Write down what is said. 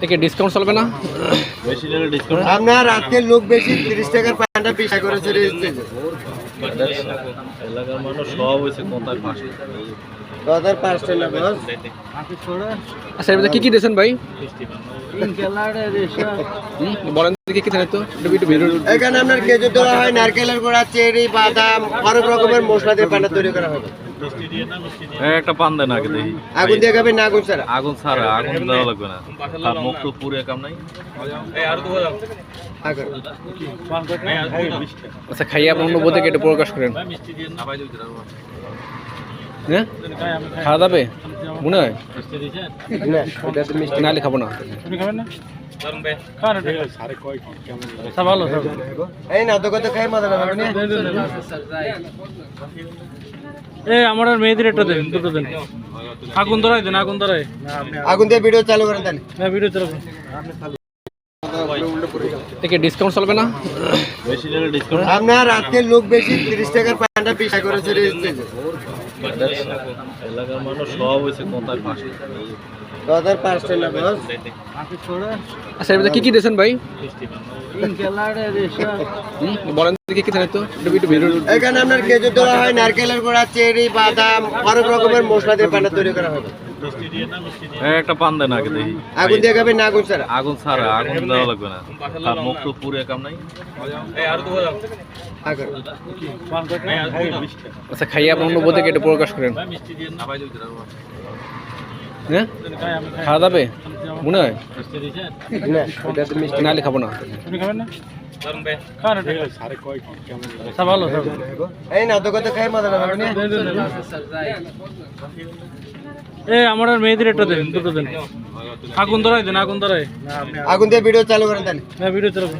থেকে ডিসকাউন্ট চলবে না? বেশি টাকা ডিসকাউন্ট আপনার আজকে লোক বেশি 30 টাকার পান্ডা পিসা করেছে এলাকার মানুষ সব হয়েছে কোথায় ফাঁসি দাদার 5 টাকা বস। আচ্ছা এর মধ্যে কি কি দিয়েছেন ভাই? বলেন কি কি জানেন তো একটু ভিডিও। এখানে আপনার খেজুর দেওয়া হয়, নারকেলের গোড়া, চেরি, বাদাম, অনেক রকমের মশলা দিয়ে পান্ডা তৈরি করা হবে। একটা পান দেন আগে দেখি আগুন দিয়ে খাবেন না আগুন ছাড়া? আগুন ছাড়া, আগুন দেওয়া লাগবে না, তার মুখ তো পুরো কাম নাই। আগুন। আচ্ছা খাইয়ে আপনার অনুভূতি একটু প্রকাশ করেন। হ্যাঁ খাওয়া যাবে মনে হয় না, এটা তো মিষ্টি। নাহলে খাবো না। এই না তো কত খাই মজা লাগবে না। আমার আর মেয়েদের একটা দেন, দুটো দেন। আগুন ধরাই দেন, আগুন ধরাই। আগুন দিয়ে ভিডিও চালু করেন তাহলে। হ্যাঁ ভিডিও চালাবো। থেকে ডিসকাউন্ট চলবে না? বেশি টাকা ডিসকাউন্ট আপনার আজকে লোক বেশি 30 টাকার পান্ডা পিসা করেছে এলাকার মানুষ সব হয়েছে কোথায় ফাঁসি দাদার 5 টাকা বস। আচ্ছা এর মধ্যে কি কি দিয়েছেন ভাই? বলেন কি কি জানেন তো একটু ভিডিও। এখানে আপনার খেজুর দেওয়া হয়, নারকেলের গোড়া, চেরি, বাদাম, অনেক রকমের মশলা দিয়ে পান্ডা তৈরি করা হবে। একটা পান দেন আগে দেখি আগুন দিয়ে খাবেন না আগুন ছাড়া? আগুন ছাড়া, আগুন দেওয়া লাগবে না, তার মুখ তো পুরো কাম নাই। আগুন। আচ্ছা খাইয়ে আপনার অনুভূতি একটু প্রকাশ করেন। হ্যাঁ খাওয়া যাবে মনে হয় না, এটা তো মিষ্টি। নাহলে খাবো না। আপনি খাবেন না? খান এটা। সব ভালো সব। এই না তো কত খাই মজা লাগবে না। আমার আর মেয়েদের একটা দেন, দুটো দেন। আগুন ধরাই দেন, আগুন ধরাই। আগুন দিয়ে ভিডিও চালু করেন তাহলে। হ্যাঁ ভিডিও চালাবো।